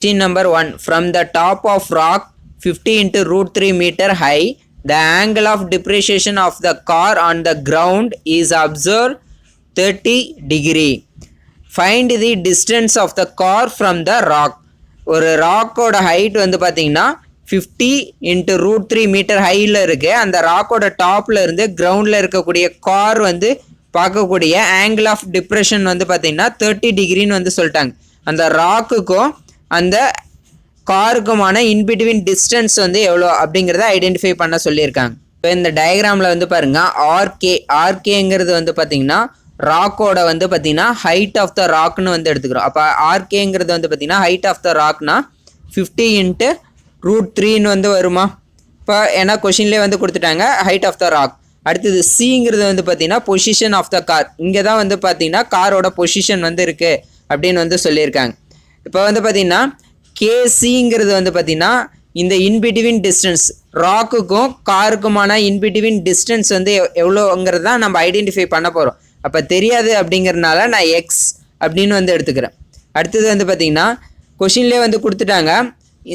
Question number 1. From the top of rock 50 into root 3 meter high, the angle of depreciation of the car on the ground is observed 30 degree. Find the distance of the car from the rock. ஒரு ராக்கோட height வந்து பார்த்தீங்கன்னா 50 into root 3 metre ஹையில் இருக்குது. அந்த ராக்கோட டாப்பில் இருந்து கிரவுண்டில் இருக்கக்கூடிய கார் வந்து பார்க்கக்கூடிய ஆங்கிள் ஆஃப் டிப்ரெஷன் வந்து பார்த்தீங்கன்னா 30 டிகிரின்னு வந்து சொல்லிட்டாங்க. அந்த ராக்குக்கும் அந்த காருக்குமான இன்பிட்வீன் டிஸ்டன்ஸ் வந்து எவ்வளோ அப்படிங்கிறத ஐடென்டிஃபை பண்ண சொல்லியிருக்காங்க. இப்போ இந்த டயக்ராமில் வந்து பாருங்கள் ஆர்கேங்கிறது வந்து பார்த்திங்கன்னா ராக்கோட வந்து பார்த்திங்கன்னா ஹைட் ஆஃப் த ராக்னு வந்து எடுத்துக்கிறோம். அப்போ ஆர்கேங்கிறது வந்து பார்த்திங்கன்னா ஹைட் ஆஃப் த ராக்னா 50 இன்ட்டு ரூட் 3ன்னு வந்து வருமா? இப்போ ஏன்னா கொஷின்லேயே வந்து கொடுத்துட்டாங்க ஹைட் ஆஃப் த ராக். அடுத்தது சிங்கிறது வந்து பார்த்திங்கன்னா பொசிஷன் ஆஃப் த கார். இங்கே தான் வந்து பார்த்திங்கன்னா காரோட பொசிஷன் வந்து இருக்குது அப்படின்னு வந்து சொல்லியிருக்காங்க. இப்போ வந்து பார்த்திங்கன்னா கேசிங்கிறது வந்து பார்த்திங்கன்னா இந்த இன்பிட்வீன் டிஸ்டன்ஸ் ராக்குக்கும் காருக்குமான இன்பிட்வீன் டிஸ்டன்ஸ் வந்து எவ்வளோங்கிறது தான் நம்ம ஐடென்டிஃபை பண்ண போகிறோம். அப்போ தெரியாது அப்படிங்கிறதுனால நான் எக்ஸ் அப்படின்னு வந்து எடுத்துக்கிறேன். அடுத்தது வந்து பார்த்திங்கன்னா கொஷின்லேயே வந்து கொடுத்துட்டாங்க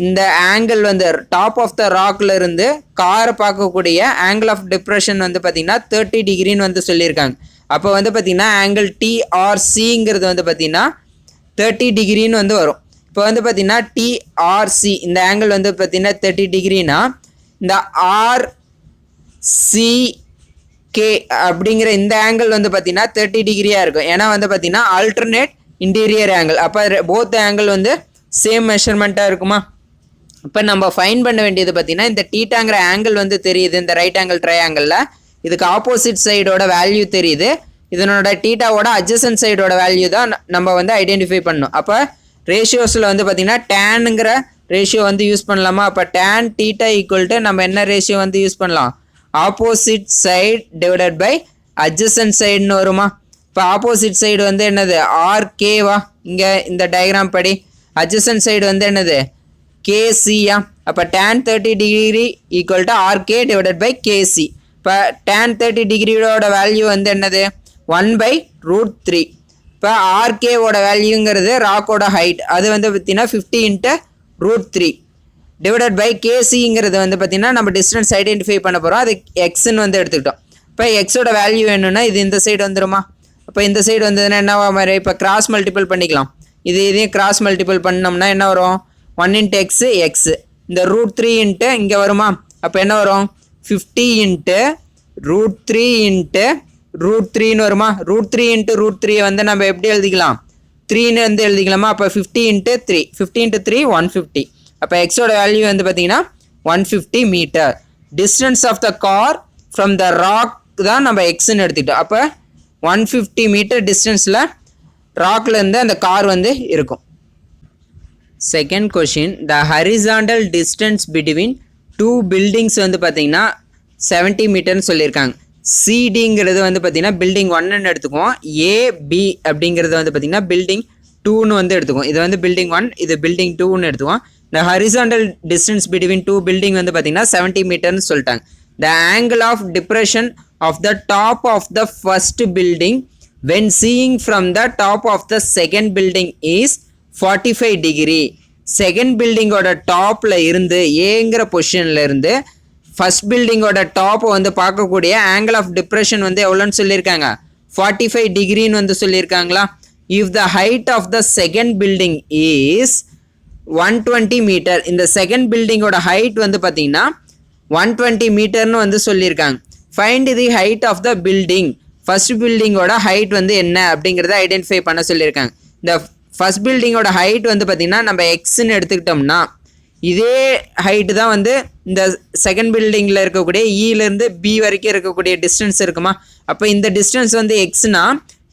இந்த ஆங்கிள் வந்து டாப் ஆஃப் த ராக்ல இருந்து காரை பார்க்கக்கூடிய ஆங்கிள் ஆஃப் டிப்ரெஷன் வந்து பார்த்திங்கன்னா 30 டிகிரின்னு வந்து சொல்லியிருக்காங்க. அப்போ வந்து பார்த்திங்கன்னா ஆங்கிள் டிஆர்சிங்கிறது வந்து பார்த்திங்கன்னா 30 டிகிரின்னு வந்து வரும். இப்போ வந்து பார்த்திங்கன்னா டிஆர்சி இந்த ஆங்கிள் வந்து பார்த்திங்கன்னா 30 டிகிரினா இந்த ஆர்சிகே அப்படிங்கிற இந்த ஆங்கிள் வந்து பார்த்திங்கன்னா 30 டிகிரியாக இருக்கும். ஏன்னா வந்து பார்த்திங்கன்னா ஆல்டர்னேட் இன்டீரியர் ஆங்கிள். அப்போ போத் ஆங்கிள் வந்து சேம் மெஷர்மெண்ட்டாக இருக்குமா? இப்போ நம்ம ஃபைன் பண்ண வேண்டியது பார்த்திங்கன்னா இந்த டீட்டாங்கிற ஆங்கிள் வந்து தெரியுது. இந்த ரைட் ஆங்கிள் ட்ரையாங்கிளில் இதுக்கு ஆப்போசிட் சைடோட வேல்யூ தெரியுது. இதனோட டீட்டாவோட அட்ஜசன்ட் சைடோட வேல்யூ தான் நம்ம வந்து ஐடென்டிஃபை பண்ணணும். அப்போ ரேஷியோஸில் வந்து பார்த்திங்கன்னா டேனுங்கிற ரேஷியோ வந்து யூஸ் பண்ணலாமா? அப்போ டேன் டீட்டா ஈக்குவல் டு நம்ம என்ன ரேஷியோ வந்து யூஸ் பண்ணலாம்? Opposite side divided by adjacent சைடுன்னு வருமா? இப்போ ஆப்போசிட் சைடு வந்து என்னது? ஆர்கேவா? இங்கே இந்த டயக்ராம் படி அட்ஜசன்ட் சைடு வந்து என்னது? கேசியா? அப்போ tan 30 degree equal to RK divided by KC. இப்போ டேன் 30 டிகிரியோட வேல்யூ வந்து என்னது? 1/√3. இப்போ ஆர்கேவோட வேல்யூங்கிறது ராக்கோட ஹைட், அது வந்து பார்த்தீங்கன்னா 50 இன்ட்டு √3 டிவைடட் பை கேசிங்கிறது வந்து பார்த்தீங்கன்னா நம்ம டிஸ்டன்ஸ் ஐடென்டிஃபை பண்ண போகிறோம். அது எக்ஸ்ன்னு வந்து எடுத்துக்கிட்டோம். இப்போ எக்ஸோட வேல்யூ வேணும்னா இது இந்த சைடு வந்துடுமா? அப்போ இந்த சைடு வந்ததுன்னா என்னவா மாதிரி? இப்போ கிராஸ் மல்டிபிள் பண்ணிக்கலாம். இதையும் கிராஸ் மல்டிபிள் பண்ணோம்னா என்ன வரும்? 1 இன்ட்டு எக்ஸு எக்ஸு, இந்த √3 இன்ட்டு இங்கே வருமா? அப்போ என்ன வரும்? 50 இன்ட்டு √3 இன்ட்டு √3ன்னு வருமா? √3 இன்ட்டு √3 வந்து நம்ம எப்படி எழுதிக்கலாம்? 3ன்னு வந்து எழுதிக்கலாமா? அப்போ 50 இன்ட்டு 3, 50 இன்ட்டு 3 150. அப்போ எக்ஸோட வேல்யூ வந்து பார்த்தீங்கன்னா 150 metre. Distance of the car from the rock தான் நம்ம எக்ஸ்ன்னு எடுத்துக்கிட்டோம். அப்போ 150 மீட்டர் டிஸ்டன்ஸில் ராக்லேருந்து அந்த கார் வந்து இருக்கும். செகண்ட் கொஷின், த ஹரிசாண்டல் டிஸ்டன்ஸ் பிட்வீன் 2 பில்டிங்ஸ் வந்து பார்த்தீங்கன்னா 70 மீட்டர்னு சொல்லியிருக்காங்க. சிடிங்கிறது வந்து பார்த்தீங்கன்னா பில்டிங் 1ன்னு எடுத்துக்குவோம். ஏபி அப்படிங்கிறது வந்து பார்த்தீங்கன்னா பில்டிங் 2ன்னு வந்து எடுத்துக்குவோம். இது வந்து பில்டிங் 1, இது பில்டிங் 2ன்னு எடுத்துக்குவோம். இந்த ஹரிசாண்டல் டிஸ்டன்ஸ் பிட்வீன் 2 பில்டிங் வந்து பார்த்தீங்கன்னா 70 மீட்டர்னு சொல்லிட்டாங்க. The angle of depression of the top of the first building when seeing from the top of the second building is 45 degree. Second பில்டிங்கோட டாப்பில் இருந்து ஏங்கிற பொசிஷனில் இருந்து ஃபர்ஸ்ட் பில்டிங்கோட டாப்பை வந்து பார்க்கக்கூடிய ஆங்கிள் ஆஃப் டிப்ரெஷன் வந்து எவ்வளோன்னு சொல்லியிருக்காங்க? 45 டிகிரின்னு வந்து சொல்லியிருக்காங்களா? If the height of the second building is 120 metre, இந்த செகண்ட் பில்டிங்கோட ஹைட் வந்து பார்த்தீங்கன்னா 120 மீட்டர்னு வந்து சொல்லியிருக்காங்க. Find the height of the building, first பில்டிங்கோட ஹைட் வந்து என்ன அப்படிங்கிறத ஐடென்டிஃபை பண்ண சொல்லியிருக்காங்க. இந்த ஃபர்ஸ்ட் பில்டிங்கோட ஹைட் வந்து பார்த்திங்கன்னா நம்ம எக்ஸ்ன்னு எடுத்துக்கிட்டோம்னா இதே ஹைட்டு தான் வந்து இந்த செகண்ட் பில்டிங்கில் இருக்கக்கூடிய இலேருந்து பி வரைக்கும் இருக்கக்கூடிய டிஸ்டன்ஸ் இருக்குமா? அப்போ இந்த டிஸ்டன்ஸ் வந்து எக்ஸ்னா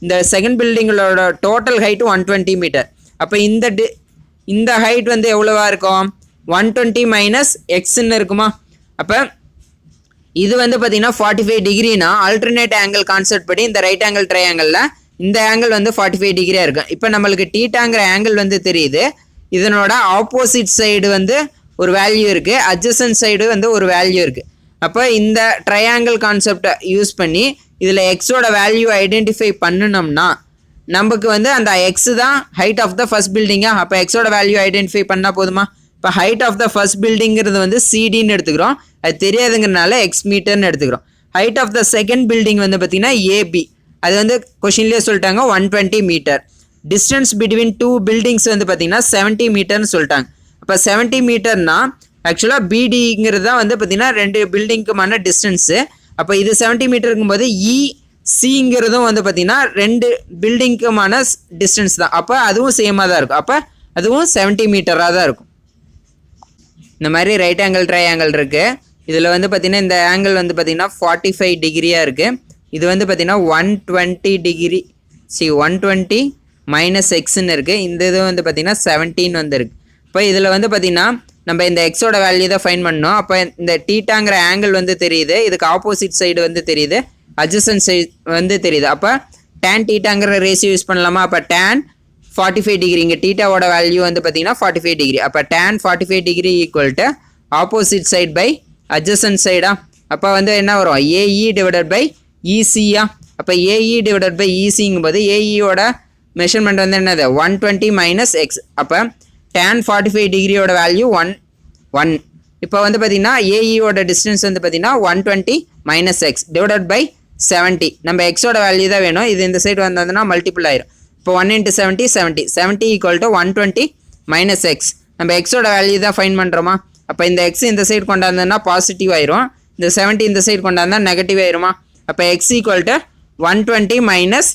இந்த செகண்ட் பில்டிங்களோட டோட்டல் ஹைட்டு 120 மீட்டர். அப்போ இந்த ஹைட் வந்து எவ்வளோவா இருக்கும்? 120 மைனஸ் எக்ஸ்ன்னு இருக்குமா? அப்போ இது வந்து பார்த்தீங்கன்னா 45 டிகிரினா ஆல்டர்னேட் ஆங்கிள் கான்செப்ட் படி இந்த ரைட் ஆங்கிள் ட்ரையாங்கிளில் இந்த ஆங்கிள் வந்து 45 டிகிரியாக இருக்கும். இப்போ நம்மளுக்கு டீட்டாங்கிற ஆங்கிள் வந்து தெரியுது. இதனோட ஆப்போசிட் சைடு வந்து ஒரு வேல்யூ இருக்குது, அட்ஜசன்ட் சைடு வந்து ஒரு வேல்யூ இருக்குது. அப்போ இந்த ட்ரையாங்கிள் கான்செப்டை யூஸ் பண்ணி இதில் எக்ஸோட வேல்யூ ஐடென்டிஃபை பண்ணினோம்னா நமக்கு வந்து அந்த எக்ஸ் தான் ஹைட் ஆஃப் த ஃபர்ஸ்ட் பில்டிங்கா. அப்போ எக்ஸோட வேல்யூ ஐடென்டிஃபை பண்ணால் போதுமா. இப்போ ஹைட் ஆஃப் த ஃபர்ஸ்ட் பில்டிங்கிறது வந்து சிடின்னு எடுத்துக்கிறோம். அது தெரியாதுங்கிறனால எக்ஸ் மீட்டர்னு எடுத்துக்கிறோம். Height of the second building வந்து பார்த்தீங்கன்னா ஏபி, அது வந்து கொஷின்லேயே சொல்லிட்டாங்க 120 metre. Distance between two buildings வந்து பார்த்தீங்கன்னா 70 மீட்டர்னு சொல்லிட்டாங்க. அப்போ 70 மீட்டர்னா ஆக்சுவலாக பிடிங்கிறது தான் வந்து பார்த்தீங்கன்னா 2 பில்டிங்க்குமான டிஸ்டன்ஸு. அப்போ இது 70 மீட்டர் இருக்கும்போது சிங்கிறதும் வந்து பார்த்தீங்கன்னா 2 பில்டிங்க்குமான டிஸ்டன்ஸ் தான். அப்போ அதுவும் சேமாக தான் இருக்கும். அப்போ அதுவும் 70 மீட்டராக தான் இருக்கும். இந்த மாதிரி ரைட் ஆங்கிள் ட்ரையாங்கிள் இருக்குது. இதில் வந்து பார்த்தீங்கன்னா இந்த ஆங்கிள் வந்து பார்த்தீங்கன்னா 45 டிகிரியாக இருக்குது. இது வந்து பார்த்தீங்கன்னா 120 டிகிரி 120 மைனஸ் எக்ஸ்ன்னு இருக்குது. இந்த இது வந்து பார்த்தீங்கன்னா 17 வந்து இருக்குது. இப்போ இதில் வந்து பார்த்தீங்கன்னா நம்ம இந்த எக்ஸோட வேல்யூ தான் ஃபைன் பண்ணோம். அப்போ இந்த டீட்டாங்கிற ஆங்கிள் வந்து தெரியுது, இதுக்கு ஆப்போசிட் சைடு வந்து தெரியுது, அட்ஜசன்ட் சைடு வந்து தெரியுது. அப்போ டேன் டீட்டாங்கிற ரேஷியோ யூஸ் பண்ணலாமா. அப்போ டேன் 45 டிகிரி, இங்கே டீட்டாவோட வேல்யூ வந்து பார்த்தீங்கன்னா 45 டிகிரி. அப்போ tan 45 degree equal to opposite side by adjacent சைடா. அப்போ வந்து என்ன வரும், ஏஇ டிவைடட் பை இசியா. அப்போ ஏஇ டிவைடட் பை இசிங்கும் போது ஏஇயோட மெஷர்மெண்ட் வந்து என்னது 120 மைனஸ் எக்ஸ். அப்போ tan 45 டிகிரியோட வேல்யூ 1. இப்போ வந்து பார்த்தீங்கன்னா ஏஇயோட டிஸ்டன்ஸ் வந்து பார்த்தீங்கன்னா 120 மைனஸ் எக்ஸ் டிவைடட் பை 70. நம்ம எக்ஸோட வேல்யூ தான் வேணும், இது இந்த சைடு வந்ததுன்னா மல்டிபிள் ஆயிரும். இப்போ 1 × 70 70 ஈக்குவல் டு 120 மைனஸ் எக்ஸ். நம்ம எக்ஸோட வேல்யூ தான் ஃபைன் பண்ணுறோமா. அப்போ இந்த எக்ஸ் இந்த சைடு கொண்டாந்ததுன்னா பாசிட்டிவ் ஆயிரும், இந்த 70 இந்த சைடு கொண்டாந்தா நெகட்டிவ் ஆயிருமா. அப்போ எக்ஸ் ஈக்குவல் டு 120 மைனஸ்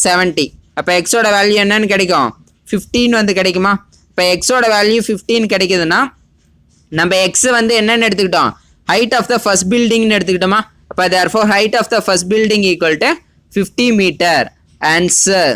70. அப்போ எக்ஸோட வேல்யூ என்னன்னு கிடைக்கும், 15 வந்து கிடைக்குமா. இப்போ எக்ஸோட வேல்யூ 15 கிடைக்குதுன்னா நம்ம எக்ஸ் வந்து என்னென்னு எடுத்துக்கிட்டோம், ஹைட் ஆஃப் த ஃபர்ஸ்ட் பில்டிங்னு எடுத்துக்கிட்டோமா. அப்போ therefore height of the first building equal to 50 metre. Answer.